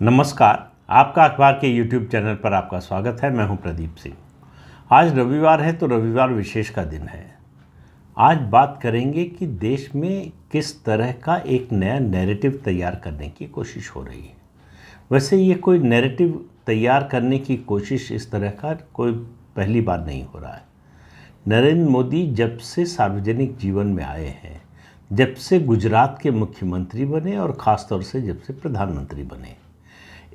नमस्कार। आपका अखबार के YouTube चैनल पर आपका स्वागत है। मैं हूं प्रदीप सिंह। आज रविवार है तो रविवार विशेष का दिन है। आज बात करेंगे कि देश में किस तरह का एक नया नैरेटिव तैयार करने की कोशिश हो रही है। वैसे ये कोई नैरेटिव तैयार करने की कोशिश इस तरह का कोई पहली बार नहीं हो रहा है। नरेंद्र मोदी जब से सार्वजनिक जीवन में आए हैं, जब से गुजरात के मुख्यमंत्री बने और ख़ास तौर से जब से प्रधानमंत्री बने,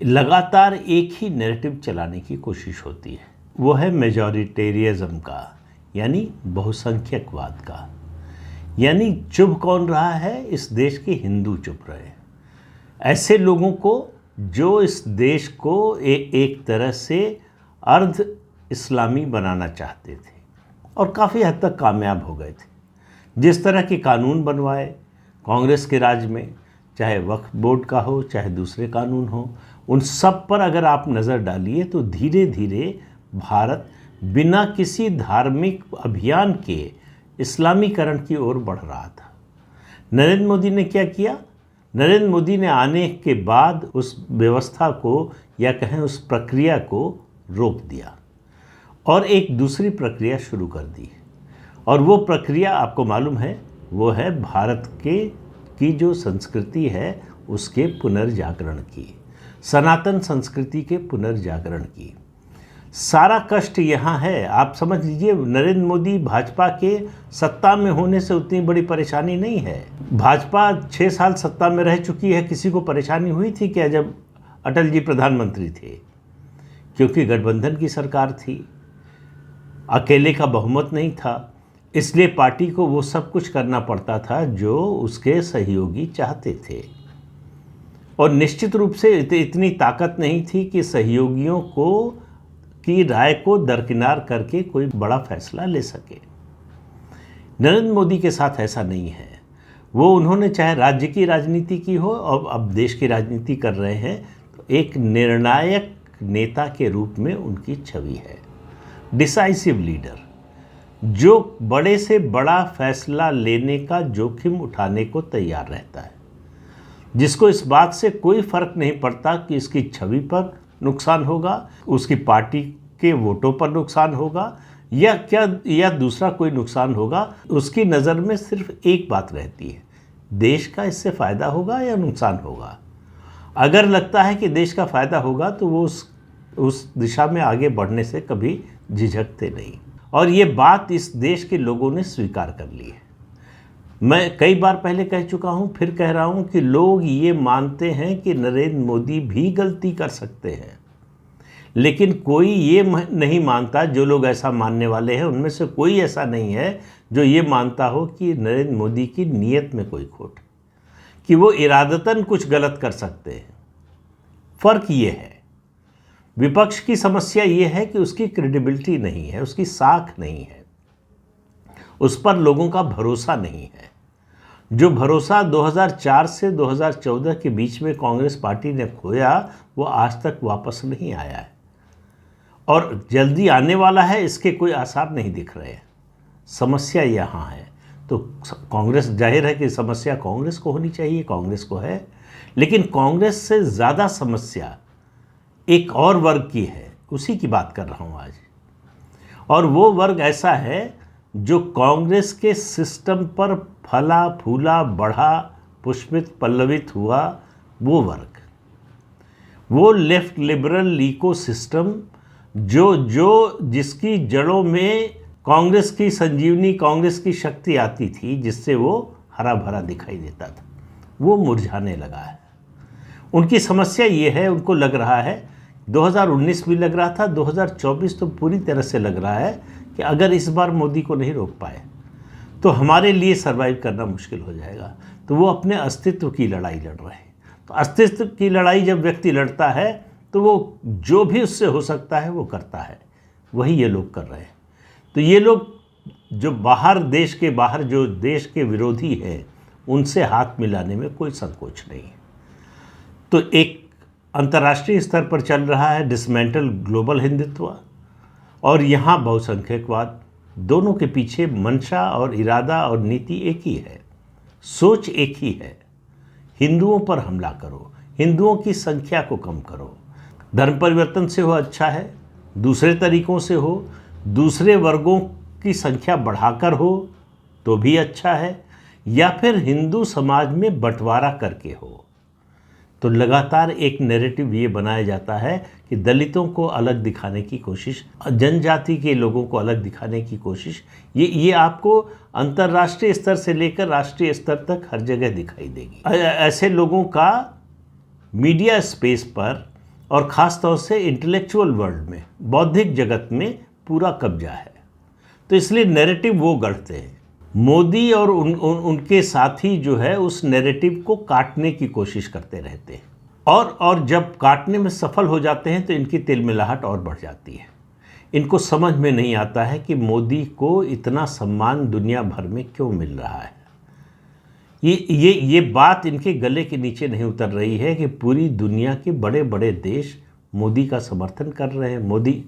लगातार एक ही नैरेटिव चलाने की कोशिश होती है। वो है मेजॉरिटेरियज्म का, यानी बहुसंख्यकवाद का। यानी चुप कौन रहा है? इस देश के हिंदू चुप रहे। ऐसे लोगों को जो इस देश को एक तरह से अर्ध इस्लामी बनाना चाहते थे और काफ़ी हद तक कामयाब हो गए थे। जिस तरह के कानून बनवाए कांग्रेस के राज में, चाहे वक्फ बोर्ड का हो चाहे दूसरे कानून हो, उन सब पर अगर आप नज़र डालिए तो धीरे धीरे भारत बिना किसी धार्मिक अभियान के इस्लामीकरण की ओर बढ़ रहा था। नरेंद्र मोदी ने क्या किया? नरेंद्र मोदी ने आने के बाद उस व्यवस्था को या कहें उस प्रक्रिया को रोक दिया और एक दूसरी प्रक्रिया शुरू कर दी। और वो प्रक्रिया आपको मालूम है, वो है भारत की जो संस्कृति है उसके पुनर्जागरण की, सनातन संस्कृति के पुनर्जागरण की। सारा कष्ट यहाँ है। आप समझ लीजिए, नरेंद्र मोदी भाजपा के सत्ता में होने से उतनी बड़ी परेशानी नहीं है। भाजपा 6 साल सत्ता में रह चुकी है। किसी को परेशानी हुई थी क्या जब अटल जी प्रधानमंत्री थे? क्योंकि गठबंधन की सरकार थी, अकेले का बहुमत नहीं था, इसलिए पार्टी को वो सब कुछ करना पड़ता था जो उसके सहयोगी चाहते थे। और निश्चित रूप से इतनी ताकत नहीं थी कि सहयोगियों की राय को दरकिनार करके कोई बड़ा फैसला ले सके। नरेंद्र मोदी के साथ ऐसा नहीं है। उन्होंने चाहे राज्य की राजनीति की हो और अब देश की राजनीति कर रहे हैं, तो एक निर्णायक नेता के रूप में उनकी छवि है। डिसाइसिव लीडर, जो बड़े से बड़ा फैसला लेने का जोखिम उठाने को तैयार रहता है, जिसको इस बात से कोई फ़र्क नहीं पड़ता कि इसकी छवि पर नुकसान होगा, उसकी पार्टी के वोटों पर नुकसान होगा या दूसरा कोई नुकसान होगा। उसकी नज़र में सिर्फ एक बात रहती है, देश का इससे फ़ायदा होगा या नुकसान होगा। अगर लगता है कि देश का फ़ायदा होगा तो वो उस दिशा में आगे बढ़ने से कभी झिझकते नहीं। और ये बात इस देश के लोगों ने स्वीकार कर ली है। मैं कई बार पहले कह चुका हूँ, फिर कह रहा हूँ कि लोग ये मानते हैं कि नरेंद्र मोदी भी गलती कर सकते हैं, लेकिन कोई ये नहीं मानता, जो लोग ऐसा मानने वाले हैं उनमें से कोई ऐसा नहीं है जो ये मानता हो कि नरेंद्र मोदी की नीयत में कोई खोट, कि वो इरादतन कुछ गलत कर सकते हैं। फ़र्क ये है, विपक्ष की समस्या ये है कि उसकी क्रेडिबिलिटी नहीं है, उसकी साख नहीं है, उस पर लोगों का भरोसा नहीं है। जो भरोसा 2004 से 2014 के बीच में कांग्रेस पार्टी ने खोया, वो आज तक वापस नहीं आया है और जल्दी आने वाला है, इसके कोई आसार नहीं दिख रहे हैं। समस्या यहाँ है। तो कांग्रेस, जाहिर है कि समस्या कांग्रेस को होनी चाहिए, कांग्रेस को है, लेकिन कांग्रेस से ज़्यादा समस्या एक और वर्ग की है, उसी की बात कर रहा हूँ आज। और वो वर्ग ऐसा है जो कांग्रेस के सिस्टम पर फला फूला, बढ़ा, पुष्पित, पल्लवित हुआ। वो वर्ग, वो लेफ्ट लिबरल इको सिस्टम जिसकी जड़ों में कांग्रेस की संजीवनी, कांग्रेस की शक्ति आती थी, जिससे वो हरा भरा दिखाई देता था, वो मुरझाने लगा है। उनकी समस्या ये है, उनको लग रहा है, 2019 भी लग रहा था, 2024 तो पूरी तरह से लग रहा है कि अगर इस बार मोदी को नहीं रोक पाए तो हमारे लिए सरवाइव करना मुश्किल हो जाएगा। तो वो अपने अस्तित्व की लड़ाई लड़ रहे हैं। तो अस्तित्व की लड़ाई जब व्यक्ति लड़ता है तो वो जो भी उससे हो सकता है वो करता है। वही ये लोग कर रहे हैं। तो ये लोग जो देश के बाहर जो देश के विरोधी हैं, उनसे हाथ मिलाने में कोई संकोच नहीं है। तो एक अंतर्राष्ट्रीय स्तर पर चल रहा है डिसमेंटल ग्लोबल हिंदुत्व, और यहाँ बहुसंख्यकवाद। दोनों के पीछे मंशा और इरादा और नीति एक ही है, सोच एक ही है। हिंदुओं पर हमला करो, हिंदुओं की संख्या को कम करो। धर्म परिवर्तन से हो अच्छा है, दूसरे तरीक़ों से हो, दूसरे वर्गों की संख्या बढ़ाकर हो तो भी अच्छा है, या फिर हिंदू समाज में बंटवारा करके हो। तो लगातार एक नैरेटिव ये बनाया जाता है कि दलितों को अलग दिखाने की कोशिश, जनजाति के लोगों को अलग दिखाने की कोशिश, ये आपको अंतर्राष्ट्रीय स्तर से लेकर राष्ट्रीय स्तर तक हर जगह दिखाई देगी। ऐसे लोगों का मीडिया स्पेस पर और ख़ास तौर से इंटेलेक्चुअल वर्ल्ड में, बौद्धिक जगत में पूरा कब्जा है। तो इसलिए नैरेटिव वो गढ़ते हैं। मोदी और उनके साथी जो है उस नैरेटिव को काटने की कोशिश करते रहते हैं, और जब काटने में सफल हो जाते हैं तो इनकी तिलमिलाहट और बढ़ जाती है। इनको समझ में नहीं आता है कि मोदी को इतना सम्मान दुनिया भर में क्यों मिल रहा है। ये बात इनके गले के नीचे नहीं उतर रही है कि पूरी दुनिया के बड़े बड़े देश मोदी का समर्थन कर रहे हैं, मोदी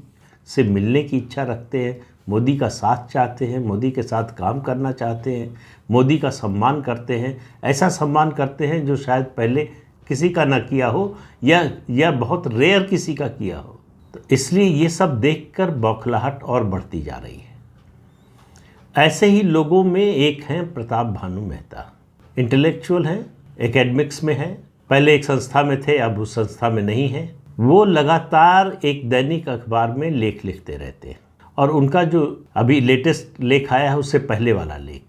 से मिलने की इच्छा रखते हैं, मोदी का साथ चाहते हैं, मोदी के साथ काम करना चाहते हैं, मोदी का सम्मान करते हैं। ऐसा सम्मान करते हैं जो शायद पहले किसी का ना किया हो, या बहुत रेयर किसी का किया हो। तो इसलिए ये सब देखकर बौखलाहट और बढ़ती जा रही है। ऐसे ही लोगों में एक हैं प्रताप भानु मेहता। इंटेलेक्चुअल हैं, एकेडमिक्स में हैं, पहले एक संस्था में थे, अब उस संस्था में नहीं है। वो लगातार एक दैनिक अखबार में लेख लिखते रहते हैं, और उनका जो अभी लेटेस्ट लेख आया है उससे पहले वाला लेख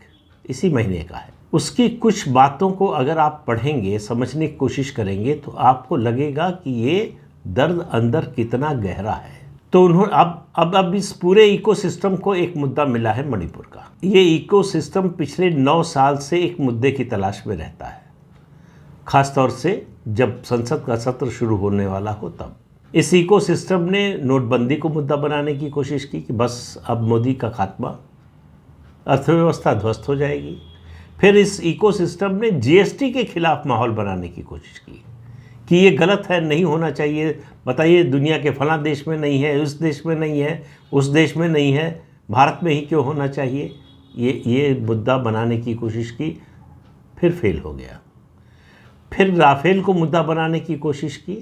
इसी महीने का है। उसकी कुछ बातों को अगर आप पढ़ेंगे, समझने की कोशिश करेंगे, तो आपको लगेगा कि ये दर्द अंदर कितना गहरा है। तो उन्होंने अब इस पूरे इकोसिस्टम को एक मुद्दा मिला है मणिपुर का। ये इकोसिस्टम पिछले 9 साल से एक मुद्दे की तलाश में रहता है, ख़ास तौर से जब संसद का सत्र शुरू होने वाला हो तब। इस इकोसिस्टम ने नोटबंदी को मुद्दा बनाने की कोशिश की कि बस अब मोदी का खात्मा, अर्थव्यवस्था ध्वस्त हो जाएगी। फिर इस इकोसिस्टम ने जीएसटी के खिलाफ माहौल बनाने की कोशिश की कि ये गलत है, नहीं होना चाहिए। बताइए, दुनिया के फलां देश में नहीं है, उस देश में नहीं है, उस देश में नहीं है, भारत में ही क्यों होना चाहिए। ये मुद्दा बनाने की कोशिश की, फिर फेल हो गया। फिर राफेल को मुद्दा बनाने की कोशिश की,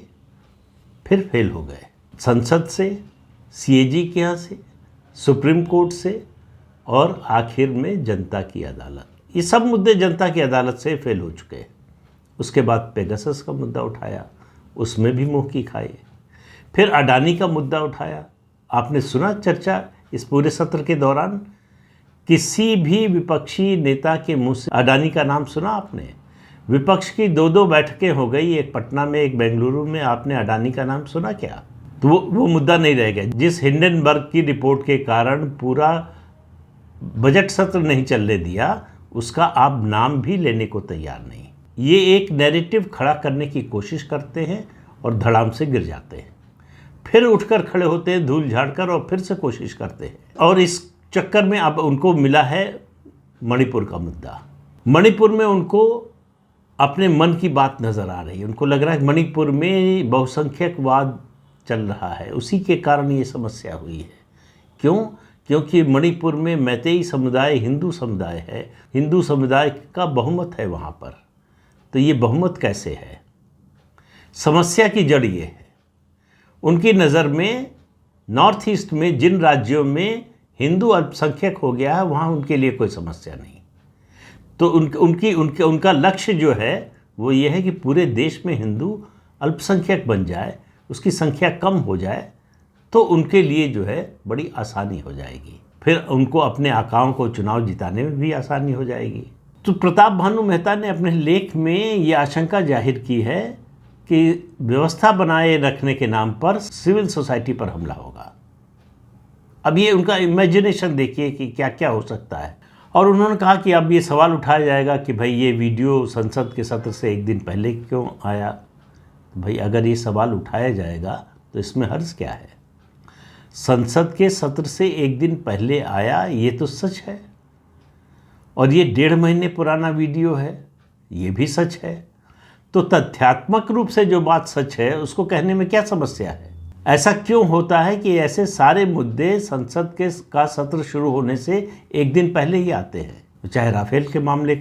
फिर फेल हो गए। संसद से, सीएजी के यहाँ से, सुप्रीम कोर्ट से, और आखिर में जनता की अदालत। ये सब मुद्दे जनता की अदालत से फेल हो चुके हैं। उसके बाद पेगासस का मुद्दा उठाया, उसमें भी मुँह की खाई। फिर अडानी का मुद्दा उठाया। आपने सुना चर्चा इस पूरे सत्र के दौरान? किसी भी विपक्षी नेता के मुँह से अडानी का नाम सुना आपने? विपक्ष की 2-2 बैठकें हो गई, एक पटना में, एक बेंगलुरु में, आपने अडानी का नाम सुना क्या? तो वो मुद्दा नहीं रह गया। जिस हिंडनबर्ग की रिपोर्ट के कारण पूरा बजट सत्र नहीं चलने दिया, उसका आप नाम भी लेने को तैयार नहीं। ये एक नैरेटिव खड़ा करने की कोशिश करते हैं और धड़ाम से गिर जाते हैं, फिर उठकर खड़े होते हैं धूल झाड़कर, और फिर से कोशिश करते हैं। और इस चक्कर में अब उनको मिला है मणिपुर का मुद्दा। मणिपुर में उनको अपने मन की बात नज़र आ रही है। उनको लग रहा है मणिपुर में बहुसंख्यकवाद चल रहा है, उसी के कारण ये समस्या हुई है। क्यों? क्योंकि मणिपुर में मैतेई समुदाय हिंदू समुदाय है, हिंदू समुदाय का बहुमत है वहाँ पर। तो ये बहुमत कैसे है? समस्या की जड़ ये है। उनकी नज़र में नॉर्थ ईस्ट में जिन राज्यों में हिंदू अल्पसंख्यक हो गया है, वहाँ उनके लिए कोई समस्या नहीं। तो उनका लक्ष्य जो है वो ये है कि पूरे देश में हिंदू अल्पसंख्यक बन जाए, उसकी संख्या कम हो जाए, तो उनके लिए जो है बड़ी आसानी हो जाएगी। फिर उनको अपने आकाओं को चुनाव जिताने में भी आसानी हो जाएगी। तो प्रताप भानु मेहता ने अपने लेख में ये आशंका जाहिर की है कि व्यवस्था बनाए रखने के नाम पर सिविल सोसाइटी पर हमला होगा। अब ये उनका इमेजिनेशन देखिए कि क्या क्या हो सकता है। और उन्होंने कहा कि अब ये सवाल उठाया जाएगा कि भाई ये वीडियो संसद के सत्र से एक दिन पहले क्यों आया। भाई अगर ये सवाल उठाया जाएगा तो इसमें हर्ज क्या है? संसद के सत्र से एक दिन पहले आया, ये तो सच है। और ये 1.5 महीने पुराना वीडियो है, ये भी सच है। तो तथ्यात्मक रूप से जो बात सच है उसको कहने में क्या समस्या है? ऐसा क्यों होता है कि ऐसे सारे मुद्दे संसद का सत्र शुरू होने से एक दिन पहले ही आते हैं? चाहे राफेल के मामले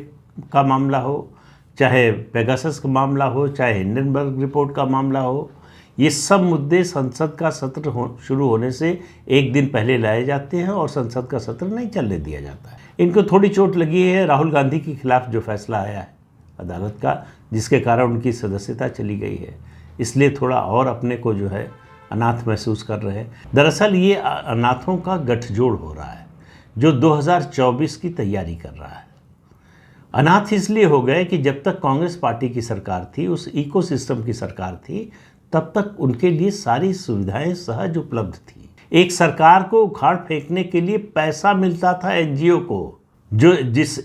का मामला हो, चाहे पेगासस का मामला हो, चाहे हिंडनबर्ग रिपोर्ट का मामला हो, ये सब मुद्दे संसद का सत्र शुरू होने से एक दिन पहले लाए जाते हैं और संसद का सत्र नहीं चलने दिया जाता है। इनको थोड़ी चोट लगी है राहुल गांधी के खिलाफ जो फैसला आया है अदालत का, जिसके कारण उनकी सदस्यता चली गई है, इसलिए थोड़ा और अपने को जो है अनाथ महसूस कर रहे हैं। दरअसल ये अनाथों का गठजोड़ हो रहा है जो 2024 की तैयारी कर रहा है। अनाथ इसलिए हो गए कि जब तक कांग्रेस पार्टी की सरकार थी, उस इकोसिस्टम की सरकार थी, तब तक उनके लिए सारी सुविधाएं सहज उपलब्ध थी। एक सरकार को उखाड़ फेंकने के लिए पैसा मिलता था एनजीओ को, जिस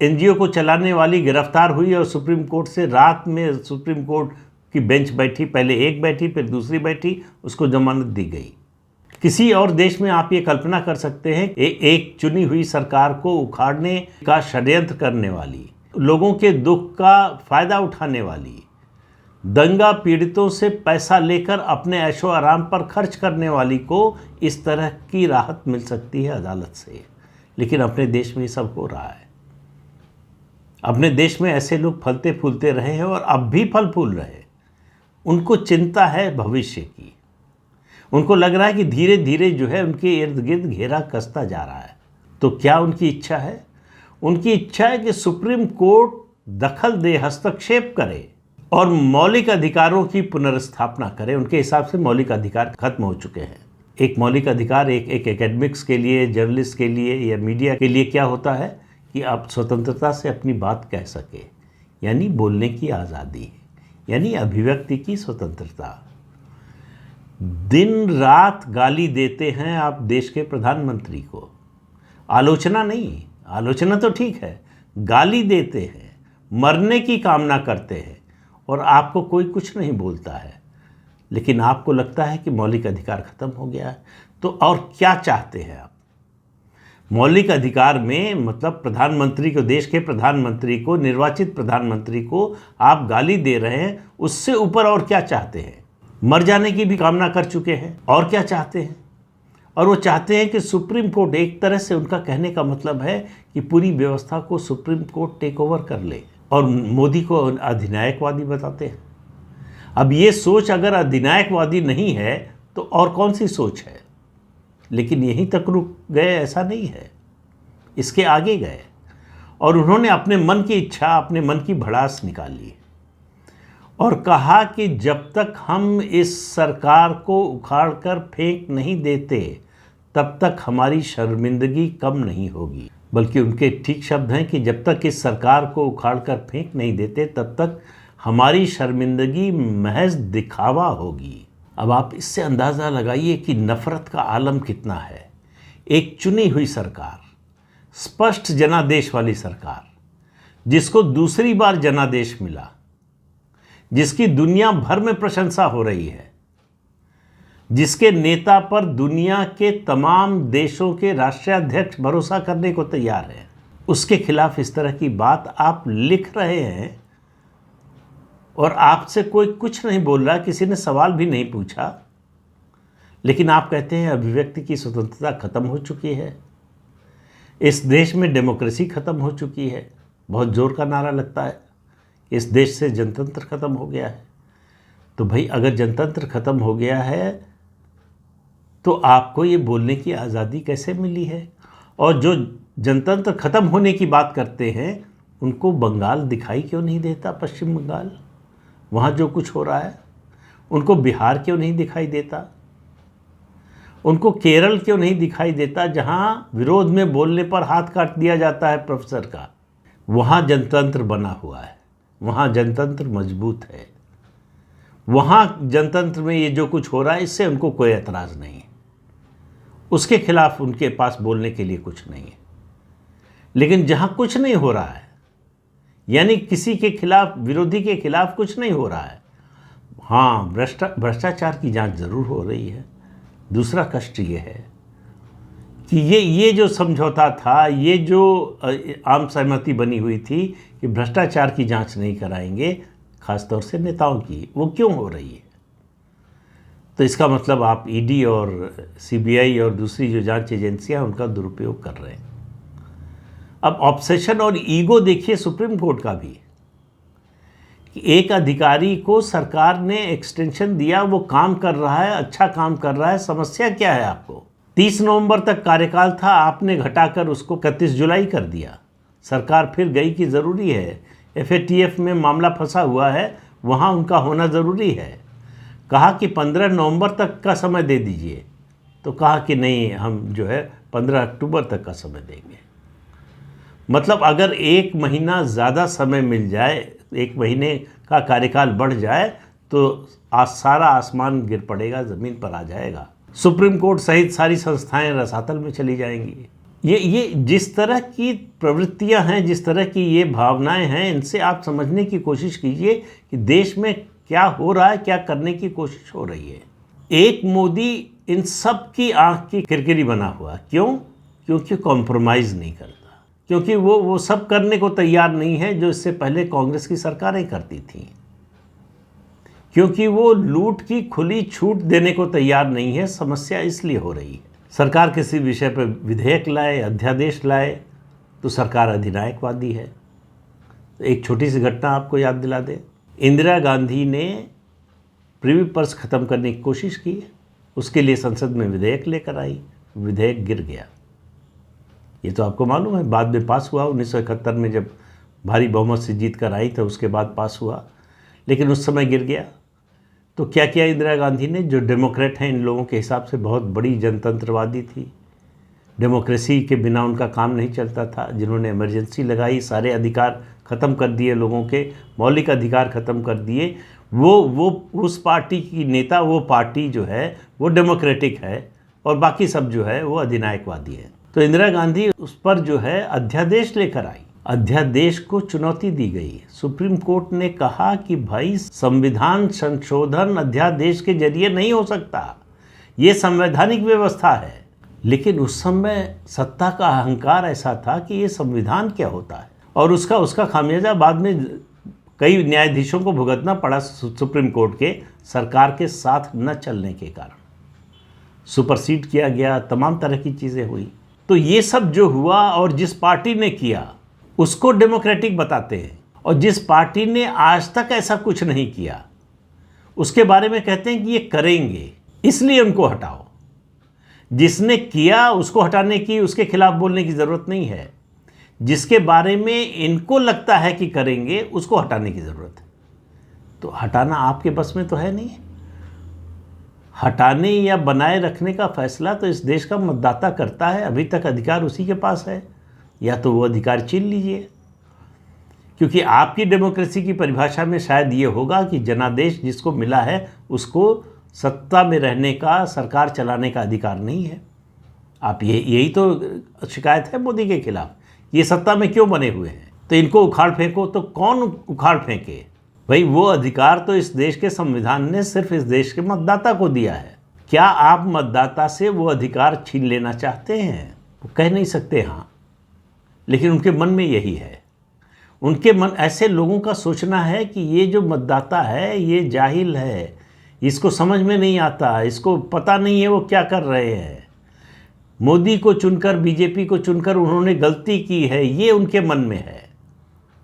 एनजीओ को चलाने वाली गिरफ्तार हुई और सुप्रीम कोर्ट से रात में सुप्रीम कोर्ट की बेंच बैठी, पहले एक बैठी फिर दूसरी बैठी, उसको जमानत दी गई। किसी और देश में आप ये कल्पना कर सकते हैं एक चुनी हुई सरकार को उखाड़ने का षड्यंत्र करने वाली, लोगों के दुख का फायदा उठाने वाली, दंगा पीड़ितों से पैसा लेकर अपने ऐशो आराम पर खर्च करने वाली को इस तरह की राहत मिल सकती है अदालत से। लेकिन अपने देश में ये सब हो रहा है। अपने देश में ऐसे लोग फलते फूलते रहे हैं और अब भी फल फूल रहे हैं। उनको चिंता है भविष्य की। उनको लग रहा है कि धीरे धीरे जो है उनके इर्द गिर्द घेरा कसता जा रहा है। तो क्या उनकी इच्छा है? उनकी इच्छा है कि सुप्रीम कोर्ट दखल दे, हस्तक्षेप करे और मौलिक अधिकारों की पुनर्स्थापना करे। उनके हिसाब से मौलिक अधिकार खत्म हो चुके हैं। एक मौलिक अधिकार एक एकेडमिक्स के लिए, जर्नलिस्ट के लिए या मीडिया के लिए क्या होता है कि आप स्वतंत्रता से अपनी बात कह सके, यानी बोलने की आज़ादी, यानी अभिव्यक्ति की स्वतंत्रता। दिन रात गाली देते हैं आप देश के प्रधानमंत्री को, आलोचना नहीं, आलोचना तो ठीक है, गाली देते हैं, मरने की कामना करते हैं और आपको कोई कुछ नहीं बोलता है। लेकिन आपको लगता है कि मौलिक अधिकार खत्म हो गया है। तो और क्या चाहते हैं आप? मौलिक अधिकार में मतलब प्रधानमंत्री को, देश के प्रधानमंत्री को, निर्वाचित प्रधानमंत्री को आप गाली दे रहे हैं, उससे ऊपर और क्या चाहते हैं? मर जाने की भी कामना कर चुके हैं, और क्या चाहते हैं? और वो चाहते हैं कि सुप्रीम कोर्ट, एक तरह से उनका कहने का मतलब है कि पूरी व्यवस्था को सुप्रीम कोर्ट टेक ओवर कर ले, और मोदी को अधिनायकवादी बताते हैं। अब ये सोच अगर अधिनायकवादी नहीं है तो और कौन सी सोच है? लेकिन यहीं तक रुक गए ऐसा नहीं है, इसके आगे गए और उन्होंने अपने मन की इच्छा, अपने मन की भड़ास निकाली और कहा कि जब तक हम इस सरकार को उखाड़ कर फेंक नहीं देते तब तक हमारी शर्मिंदगी कम नहीं होगी। बल्कि उनके ठीक शब्द हैं कि जब तक इस सरकार को उखाड़ कर फेंक नहीं देते तब तक हमारी शर्मिंदगी महज दिखावा होगी। अब आप इससे अंदाज़ा लगाइए कि नफ़रत का आलम कितना है। एक चुनी हुई सरकार, स्पष्ट जनादेश वाली सरकार, जिसको दूसरी बार जनादेश मिला, जिसकी दुनिया भर में प्रशंसा हो रही है, जिसके नेता पर दुनिया के तमाम देशों के राष्ट्राध्यक्ष भरोसा करने को तैयार हैं, उसके खिलाफ इस तरह की बात आप लिख रहे हैं और आपसे कोई कुछ नहीं बोल रहा, किसी ने सवाल भी नहीं पूछा, लेकिन आप कहते हैं अभिव्यक्ति की स्वतंत्रता खत्म हो चुकी है, इस देश में डेमोक्रेसी खत्म हो चुकी है। बहुत ज़ोर का नारा लगता है, इस देश से जनतंत्र खत्म हो गया है। तो भाई अगर जनतंत्र खत्म हो गया है तो आपको ये बोलने की आज़ादी कैसे मिली है? और जो जनतंत्र खत्म होने की बात करते हैं उनको बंगाल दिखाई क्यों नहीं देता? पश्चिम बंगाल, वहाँ जो कुछ हो रहा है, उनको बिहार क्यों नहीं दिखाई देता? उनको केरल क्यों नहीं दिखाई देता, जहाँ विरोध में बोलने पर हाथ काट दिया जाता है प्रोफेसर का? वहाँ जनतंत्र बना हुआ है, वहाँ जनतंत्र मजबूत है, वहाँ जनतंत्र में ये जो कुछ हो रहा है इससे उनको कोई एतराज़ नहीं है, उसके खिलाफ उनके पास बोलने के लिए कुछ नहीं है। लेकिन जहाँ कुछ नहीं हो रहा है, यानी किसी के खिलाफ, विरोधी के खिलाफ कुछ नहीं हो रहा है, हाँ भ्रष्टाचार की जांच ज़रूर हो रही है। दूसरा कष्ट ये है कि ये जो समझौता था, ये जो आम सहमति बनी हुई थी कि भ्रष्टाचार की जांच नहीं कराएंगे, खासतौर से नेताओं की, वो क्यों हो रही है? तो इसका मतलब आप ईडी और सीबीआई और दूसरी जो जांच एजेंसियां उनका दुरुपयोग कर रहे हैं। अब ऑब्सेशन और ईगो देखिए सुप्रीम कोर्ट का भी। कि एक अधिकारी को सरकार ने एक्सटेंशन दिया, वो काम कर रहा है, अच्छा काम कर रहा है, समस्या क्या है आपको? 30 नवंबर तक कार्यकाल था, आपने घटाकर उसको 31 जुलाई कर दिया। सरकार फिर गई कि ज़रूरी है, FATF में मामला फंसा हुआ है, वहाँ उनका होना ज़रूरी है। कहा कि 15 नवंबर तक का समय दे दीजिए, तो कहा कि नहीं, हम जो है 15 अक्टूबर तक का समय देंगे। मतलब अगर 1 महीना ज़्यादा समय मिल जाए, 1 महीने का कार्यकाल बढ़ जाए, तो सारा आसमान गिर पड़ेगा, ज़मीन पर आ जाएगा। सुप्रीम कोर्ट सहित सारी संस्थाएं रसातल में चली जाएंगी। ये जिस तरह की प्रवृत्तियां हैं, जिस तरह की ये भावनाएं हैं, इनसे आप समझने की कोशिश कीजिए कि देश में क्या हो रहा है, क्या करने की कोशिश हो रही है। एक मोदी इन सब की आंख की किरकिरी बना हुआ। क्यों? क्योंकि कॉम्प्रोमाइज़ नहीं करता, क्योंकि वो सब करने को तैयार नहीं है जो इससे पहले कांग्रेस की सरकारें करती थीं, क्योंकि वो लूट की खुली छूट देने को तैयार नहीं है। समस्या इसलिए हो रही है, सरकार किसी विषय पर विधेयक लाए, अध्यादेश लाए, तो सरकार अधिनायकवादी है। तो एक छोटी सी घटना आपको याद दिला दें, इंदिरा गांधी ने प्रिवी पर्स ख़त्म करने की कोशिश की, उसके लिए संसद में विधेयक लेकर आई, विधेयक गिर गया। ये तो आपको मालूम है, बाद में पास हुआ 1971 में, जब भारी बहुमत से जीत कर आई, तो उसके बाद पास हुआ, लेकिन उस समय गिर गया। तो क्या किया इंदिरा गांधी ने, जो डेमोक्रेट हैं इन लोगों के हिसाब से बहुत बड़ी जनतंत्रवादी थी, डेमोक्रेसी के बिना उनका काम नहीं चलता था, जिन्होंने इमरजेंसी लगाई, सारे अधिकार ख़त्म कर दिए, लोगों के मौलिक अधिकार ख़त्म कर दिए। वो उस पार्टी की नेता, वो पार्टी जो है वो डेमोक्रेटिक है, और बाकी सब जो है वो अधिनायकवादी है। तो इंदिरा गांधी उस पर जो है अध्यादेश लेकर आई, अध्यादेश को चुनौती दी गई। सुप्रीम कोर्ट ने कहा कि भाई, संविधान संशोधन अध्यादेश के जरिए नहीं हो सकता, ये संवैधानिक व्यवस्था है। लेकिन उस समय सत्ता का अहंकार ऐसा था कि ये संविधान क्या होता है, और उसका खामियाजा बाद में कई न्यायाधीशों को भुगतना पड़ा सुप्रीम कोर्ट के सरकार के साथ न चलने के कारण। सुपरसीड किया गया, तमाम तरह की चीज़ें हुई। तो ये सब जो हुआ और जिस पार्टी ने किया उसको डेमोक्रेटिक बताते हैं, और जिस पार्टी ने आज तक ऐसा कुछ नहीं किया उसके बारे में कहते हैं कि ये करेंगे, इसलिए उनको हटाओ। जिसने किया उसको हटाने की, उसके खिलाफ बोलने की ज़रूरत नहीं है। जिसके बारे में इनको लगता है कि करेंगे, उसको हटाने की ज़रूरत है। तो हटाना आपके बस में तो है नहीं। हटाने या बनाए रखने का फैसला तो इस देश का मतदाता करता है। अभी तक अधिकार उसी के पास है, या तो वो अधिकार छीन लीजिए। क्योंकि आपकी डेमोक्रेसी की परिभाषा में शायद ये होगा कि जनादेश जिसको मिला है उसको सत्ता में रहने का, सरकार चलाने का अधिकार नहीं है। आप यही तो शिकायत है मोदी के खिलाफ, ये सत्ता में क्यों बने हुए हैं, तो इनको उखाड़ फेंको। तो कौन उखाड़ फेंके भाई? वो अधिकार तो इस देश के संविधान ने सिर्फ इस देश के मतदाता को दिया है। क्या आप मतदाता से वो अधिकार छीन लेना चाहते हैं? वो कह नहीं सकते हाँ, लेकिन उनके मन में यही है। उनके मन, ऐसे लोगों का सोचना है कि ये जो मतदाता है ये जाहिल है, इसको समझ में नहीं आता, इसको पता नहीं है वो क्या कर रहे हैं। मोदी को चुनकर, बीजेपी को चुनकर उन्होंने गलती की है, ये उनके मन में है।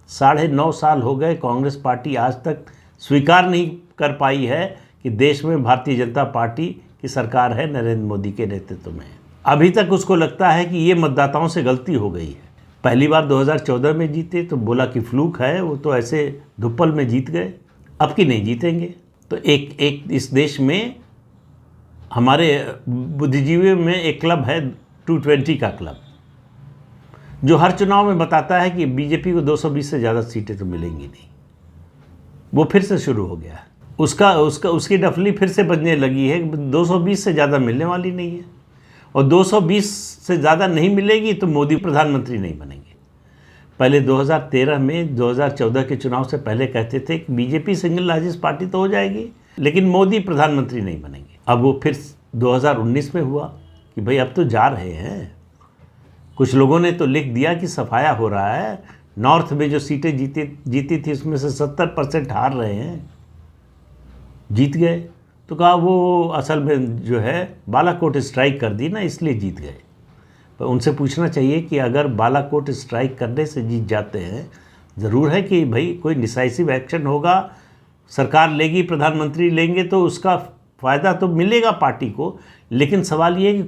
9.5 साल हो गए, कांग्रेस पार्टी आज तक स्वीकार नहीं कर पाई है कि देश में भारतीय जनता पार्टी की सरकार है नरेंद्र मोदी के नेतृत्व में। अभी तक उसको लगता है कि ये मतदाताओं से गलती हो गई है। पहली बार 2014 में जीते तो बोला कि फ्लूक है, वो तो ऐसे धुप्पल में जीत गए, अब की नहीं जीतेंगे। तो एक इस देश में हमारे बुद्धिजीवियों में एक क्लब है 220 का क्लब, जो हर चुनाव में बताता है कि बीजेपी को 220 से ज़्यादा सीटें तो मिलेंगी नहीं। वो फिर से शुरू हो गया, उसकी डफली फिर से बजने लगी है। 220 से ज़्यादा मिलने वाली नहीं है, और 220 से ज़्यादा नहीं मिलेगी तो मोदी प्रधानमंत्री नहीं बनेंगे। पहले 2013 में, 2014 के चुनाव से पहले कहते थे कि बीजेपी सिंगल लार्जेस्ट पार्टी तो हो जाएगी, लेकिन मोदी प्रधानमंत्री नहीं बनेंगे। अब वो फिर 2019 में हुआ कि भाई अब तो जा रहे हैं। कुछ लोगों ने तो लिख दिया कि सफाया हो रहा है, नॉर्थ में जो सीटें जीती थी उसमें से 70% हार रहे हैं, जीत गए। तो कहा वो असल में जो है बालाकोट स्ट्राइक कर दी ना, इसलिए जीत गए। पर उनसे पूछना चाहिए कि अगर बालाकोट स्ट्राइक करने से जीत जाते हैं ज़रूर है कि भाई कोई डिसाइसिव एक्शन होगा, सरकार लेगी, प्रधानमंत्री लेंगे तो उसका फ़ायदा तो मिलेगा पार्टी को, लेकिन सवाल ये है कि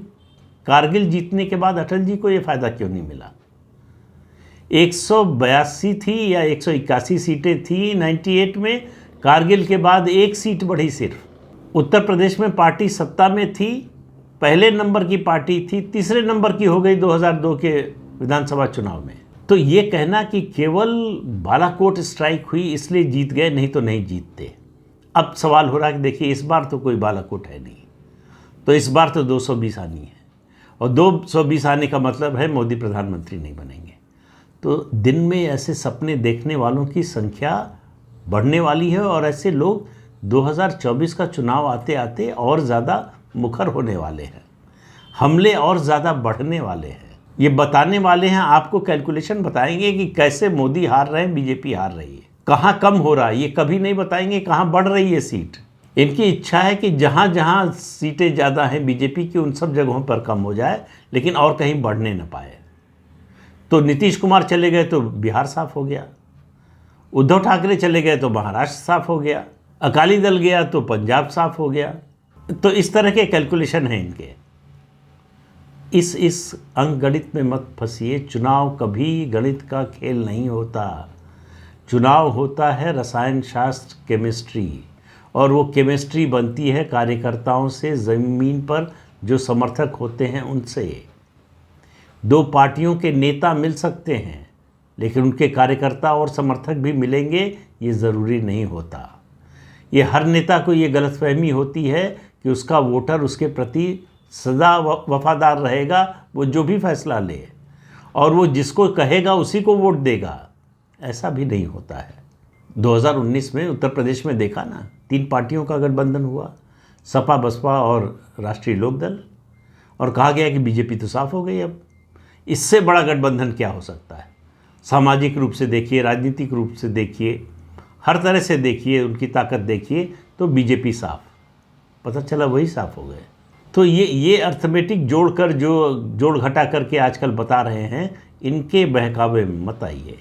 कारगिल जीतने के बाद अटल जी को ये फ़ायदा क्यों नहीं मिला। 182 थी या 181 सीटें थी 98 में, कारगिल के बाद एक सीट बढ़ी सिर्फ। उत्तर प्रदेश में पार्टी सत्ता में थी, पहले नंबर की पार्टी थी, तीसरे नंबर की हो गई 2002 के विधानसभा चुनाव में। तो ये कहना कि केवल बालाकोट स्ट्राइक हुई इसलिए जीत गए, नहीं तो नहीं जीतते। अब सवाल हो रहा है कि देखिए इस बार तो कोई बालाकोट है नहीं, तो इस बार तो 220 आनी है, और 220 आने का मतलब है मोदी प्रधानमंत्री नहीं बनेंगे। तो दिन में ऐसे सपने देखने वालों की संख्या बढ़ने वाली है, और ऐसे लोग 2024 का चुनाव आते आते और ज़्यादा मुखर होने वाले हैं, हमले और ज़्यादा बढ़ने वाले हैं। ये बताने वाले हैं, आपको कैलकुलेशन बताएंगे कि कैसे मोदी हार रहे हैं, बीजेपी हार रही है, कहाँ कम हो रहा है। ये कभी नहीं बताएंगे कहाँ बढ़ रही है सीट। इनकी इच्छा है कि जहाँ जहाँ सीटें ज़्यादा हैं बीजेपी की, उन सब जगहों पर कम हो जाए, लेकिन और कहीं बढ़ने न पाए। तो नीतीश कुमार चले गए तो बिहार साफ हो गया, उद्धव ठाकरे चले गए तो महाराष्ट्र साफ हो गया, अकाली दल गया तो पंजाब साफ हो गया। तो इस तरह के कैलकुलेशन हैं इनके। इस अंकगणित में मत फंसिए। चुनाव कभी गणित का खेल नहीं होता। चुनाव होता है रसायन शास्त्र, केमिस्ट्री, और वो केमिस्ट्री बनती है कार्यकर्ताओं से, ज़मीन पर जो समर्थक होते हैं उनसे। दो पार्टियों के नेता मिल सकते हैं, लेकिन उनके कार्यकर्ता और समर्थक भी मिलेंगे ये ज़रूरी नहीं होता। ये हर नेता को ये गलतफहमी होती है कि उसका वोटर उसके प्रति सदा वफादार रहेगा, वो जो भी फैसला ले, और वो जिसको कहेगा उसी को वोट देगा। ऐसा भी नहीं होता है। 2019 में उत्तर प्रदेश में देखा ना, 3 पार्टियों का गठबंधन हुआ, सपा, बसपा और राष्ट्रीय लोकदल, और कहा गया कि बीजेपी तो साफ हो गई। अब इससे बड़ा गठबंधन क्या हो सकता है। सामाजिक रूप से देखिए, राजनीतिक रूप से देखिए, हर तरह से देखिए, उनकी ताकत देखिए, तो बीजेपी साफ, पता चला वही साफ हो गए। तो ये अर्थमेटिक जोड़कर, जो जोड़ घटा करके आजकल बता रहे हैं, इनके बहकावे में मत आइए।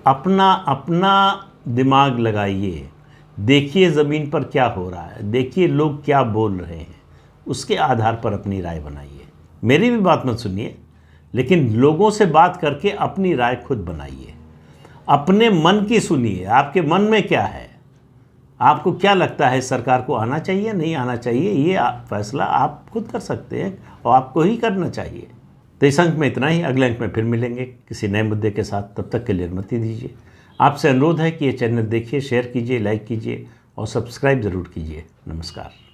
अपना दिमाग लगाइए, देखिए ज़मीन पर क्या हो रहा है, देखिए लोग क्या बोल रहे हैं, उसके आधार पर अपनी राय बनाइए। मेरी भी बात मत सुनिए, लेकिन लोगों से बात करके अपनी राय खुद बनाइए। अपने मन की सुनिए, आपके मन में क्या है, आपको क्या लगता है सरकार को आना चाहिए नहीं आना चाहिए, ये फैसला आप खुद कर सकते हैं और आपको ही करना चाहिए। तो इस अंक में इतना ही। अगले अंक में फिर मिलेंगे किसी नए मुद्दे के साथ। तब तक के लिए अनुमति दीजिए। आपसे अनुरोध है कि ये चैनल देखिए, शेयर कीजिए, लाइक कीजिए और सब्सक्राइब ज़रूर कीजिए। नमस्कार।